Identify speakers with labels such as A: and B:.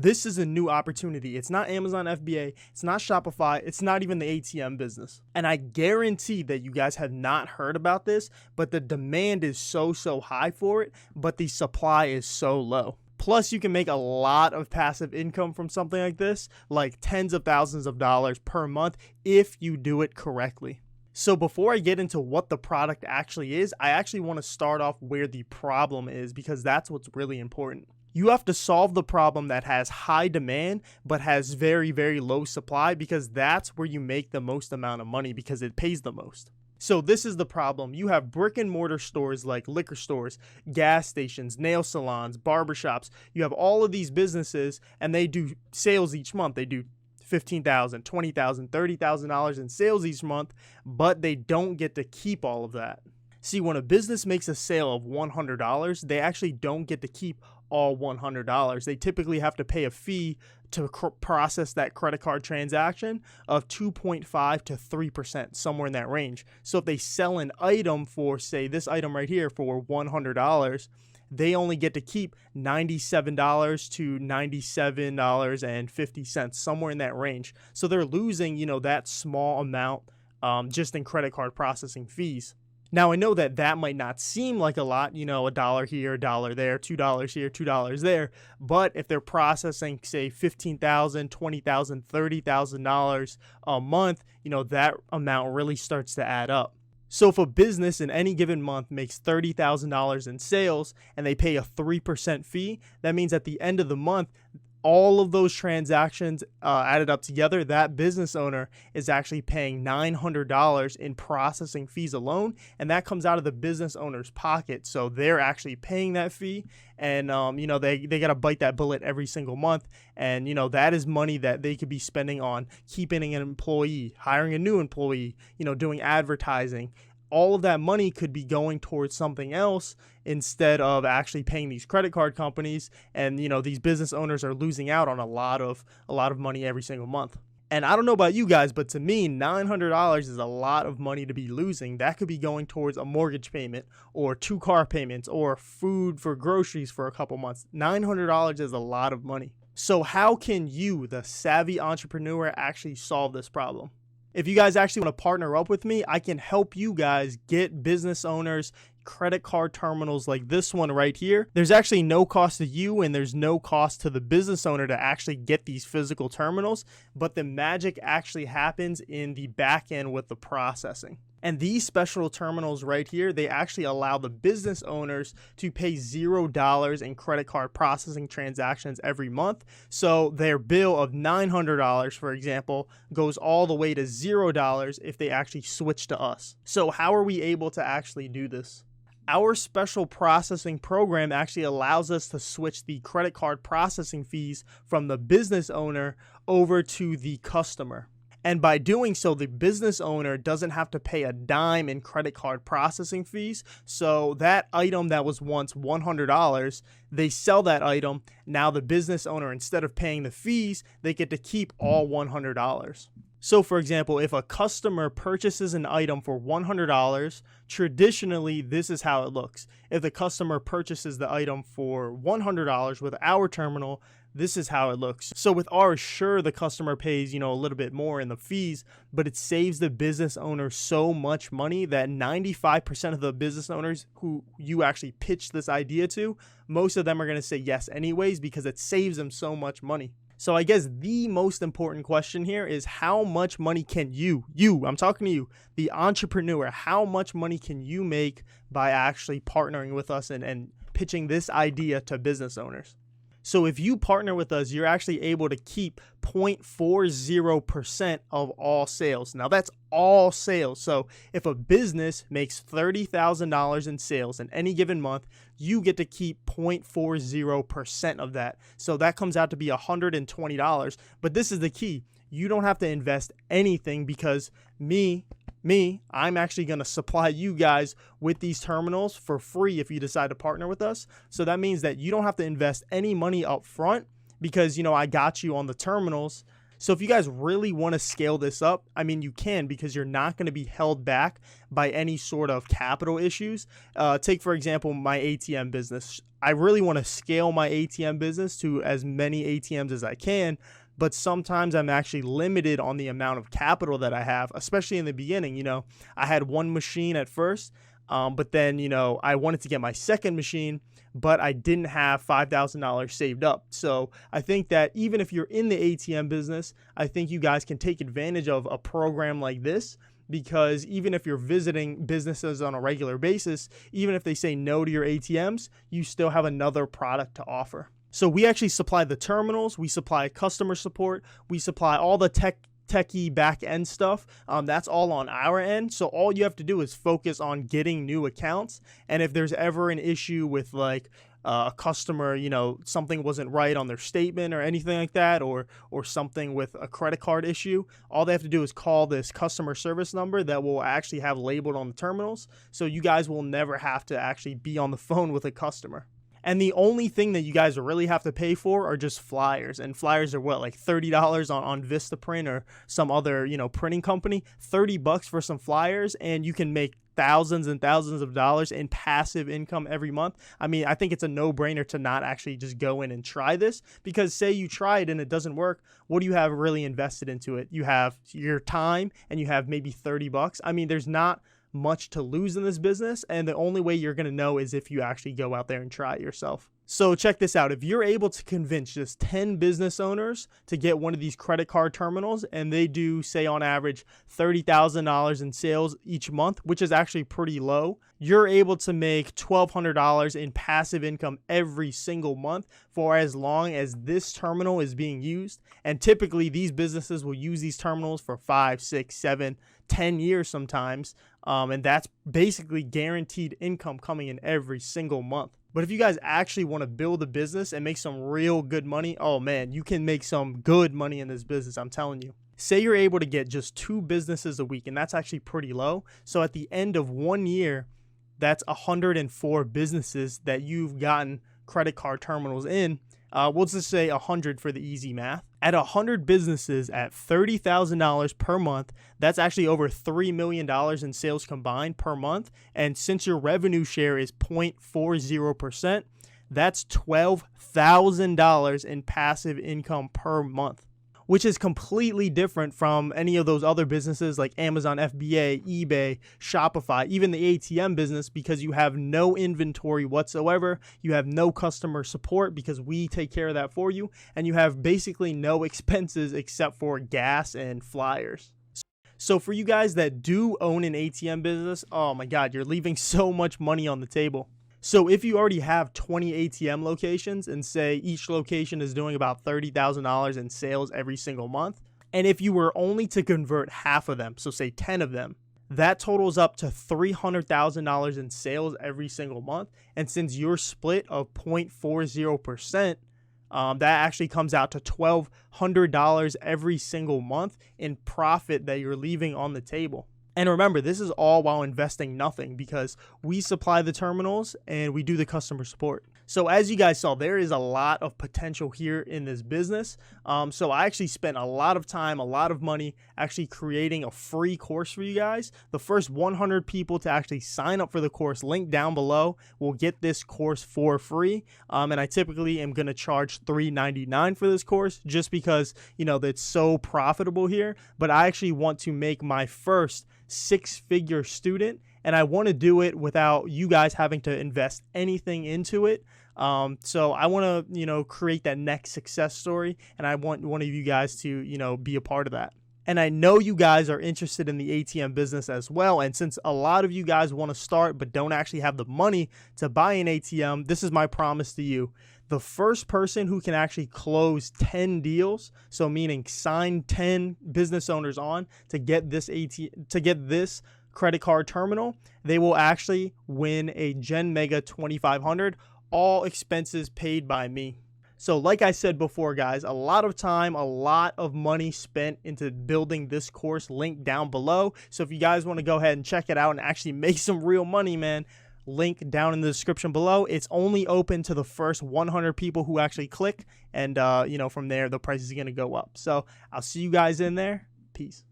A: This is a new opportunity. It's not Amazon FBA, it's not Shopify, it's not even the ATM business. And I guarantee that you guys have not heard about this, but the demand is so high for it, but the supply is so low. Plus, you can make a lot of passive income from something like this, like tens of thousands of dollars per month if you do it correctly. So before I get into what the product actually is, I actually want to start off where the problem is, because that's what's really important. You have to solve the problem that has high demand but has very low supply, because that's where you make the most amount of money because it pays the most. So this is the problem. You have brick and mortar stores like liquor stores, gas stations, nail salons, barbershops. You have all of these businesses and they do sales each month. They do $15,000, $20,000, $30,000 in sales each month, but they don't get to keep all of that. See, when a business makes a sale of $100, they actually don't get to keep all $100. They typically have to pay a fee to process that credit card transaction of 2.5 to 3%, somewhere in that range. So if they sell an item for, say, this item right here for $100, they only get to keep $97 to $97.50, somewhere in that range. So they're losing, that small amount just in credit card processing fees. Now, I know that that might not seem like a lot, a dollar here, a dollar there, $2 here, $2 there. But if they're processing, say, $15,000, $20,000, $30,000 a month, that amount really starts to add up. So if a business in any given month makes $30,000 in sales and they pay a 3% fee, that means at the end of the month, all of those transactions added up together, that business owner is actually paying $900 in processing fees alone, and that comes out of the business owner's pocket. So they're actually paying that fee, and they got to bite that bullet every single month, and that is money that they could be spending on keeping an employee, hiring a new employee, doing advertising. All of that money could be going towards something else instead of actually paying these credit card companies. And, these business owners are losing out on a lot of money every single month. And I don't know about you guys, but to me, $900 is a lot of money to be losing. That could be going towards a mortgage payment or 2 car payments or food for groceries for a couple months. $900 is a lot of money. So how can you, the savvy entrepreneur, actually solve this problem? If you guys actually want to partner up with me, I can help you guys get business owners credit card terminals like this one right here. There's actually no cost to you and there's no cost to the business owner to actually get these physical terminals, but the magic actually happens in the back end with the processing. And these special terminals right here, they actually allow the business owners to pay $0 in credit card processing transactions every month. So their bill of $900, for example, goes all the way to $0 if they actually switch to us. So how are we able to actually do this? Our special processing program actually allows us to switch the credit card processing fees from the business owner over to the customer. And by doing so, the business owner doesn't have to pay a dime in credit card processing fees. So that item that was once $100, they sell that item. Now the business owner, instead of paying the fees, they get to keep all $100. So for example, if a customer purchases an item for $100, traditionally this is how it looks. If the customer purchases the item for $100 with our terminal, this is how it looks. So with ours, sure, the customer pays, a little bit more in the fees, but it saves the business owner so much money that 95% of the business owners who you actually pitch this idea to, most of them are going to say yes anyways, because it saves them so much money. So I guess the most important question here is how much money can I'm talking to you, the entrepreneur, how much money can you make by actually partnering with us and pitching this idea to business owners? So if you partner with us, you're actually able to keep 0.40% of all sales. Now that's all sales. So if a business makes $30,000 in sales in any given month, you get to keep 0.40% of that. So that comes out to be $120. But this is the key. You don't have to invest anything because I'm actually going to supply you guys with these terminals for free if you decide to partner with us. So that means that you don't have to invest any money up front because, I got you on the terminals. So if you guys really want to scale this up, I mean, you can, because you're not going to be held back by any sort of capital issues. Take, for example, my ATM business. I really want to scale my ATM business to as many ATMs as I can, but sometimes I'm actually limited on the amount of capital that I have, especially in the beginning. I had one machine at first, but then, I wanted to get my second machine, but I didn't have $5,000 saved up. So I think that even if you're in the ATM business, I think you guys can take advantage of a program like this, because even if you're visiting businesses on a regular basis, even if they say no to your ATMs, you still have another product to offer. So we actually supply the terminals, we supply customer support, we supply all the techie back end stuff. That's all on our end. So all you have to do is focus on getting new accounts. And if there's ever an issue with like a customer, something wasn't right on their statement or anything like that, or something with a credit card issue, all they have to do is call this customer service number that we'll actually have labeled on the terminals. So you guys will never have to actually be on the phone with a customer. And the only thing that you guys really have to pay for are just flyers. And flyers are what, like $30 on Vistaprint or some other, printing company. $30 for some flyers, and you can make thousands and thousands of dollars in passive income every month. I mean, I think it's a no-brainer to not actually just go in and try this, because say you try it and it doesn't work, what do you have really invested into it? You have your time and you have maybe $30. I mean, there's not much to lose in this business, and the only way you're going to know is if you actually go out there and try it yourself. So check this out. If you're able to convince just 10 business owners to get one of these credit card terminals, and they do, say, on average $30,000 in sales each month, which is actually pretty low, you're able to make $1,200 in passive income every single month for as long as this terminal is being used. And typically these businesses will use these terminals for 5, 6, 7, 10 years sometimes. And that's basically guaranteed income coming in every single month. But if you guys actually want to build a business and make some real good money, oh man, you can make some good money in this business, I'm telling you. Say you're able to get just 2 businesses a week, and that's actually pretty low. So at the end of 1 year, that's 104 businesses that you've gotten credit card terminals in. We'll just say 100 for the easy math. At 100 businesses at $30,000 per month, that's actually over $3 million in sales combined per month. And since your revenue share is 0.40%, that's $12,000 in passive income per month, which is completely different from any of those other businesses like Amazon FBA, eBay, Shopify, even the ATM business, because you have no inventory whatsoever. You have no customer support because we take care of that for you. And you have basically no expenses except for gas and flyers. So for you guys that do own an ATM business, oh my God, you're leaving so much money on the table. So if you already have 20 ATM locations, and say each location is doing about $30,000 in sales every single month, and if you were only to convert half of them, so say 10 of them, that totals up to $300,000 in sales every single month. And since your split of 0.40%, that actually comes out to $1,200 every single month in profit that you're leaving on the table. And remember, this is all while investing nothing, because we supply the terminals and we do the customer support. So as you guys saw, there is a lot of potential here in this business. So I actually spent a lot of time, a lot of money actually creating a free course for you guys. The first 100 people to actually sign up for the course, link down below, will get this course for free. And I typically am going to charge $3.99 for this course, just because, it's so profitable here. But I actually want to make my first 6-figure student, and I want to do it without you guys having to invest anything into it. So I want to, create that next success story, and I want one of you guys to, be a part of that. And I know you guys are interested in the ATM business as well. And since a lot of you guys want to start but don't actually have the money to buy an ATM, this is my promise to you. The first person who can actually close 10 deals, so meaning sign 10 business owners on to get this credit card terminal, they will actually win a Gen Mega 2500, all expenses paid by me. So like I said before, guys, a lot of time, a lot of money spent into building this course, link down below. So if you guys want to go ahead and check it out and actually make some real money, man, link down in the description below. It's only open to the first 100 people who actually click, and from there the price is going to go up. So I'll see you guys in there. Peace.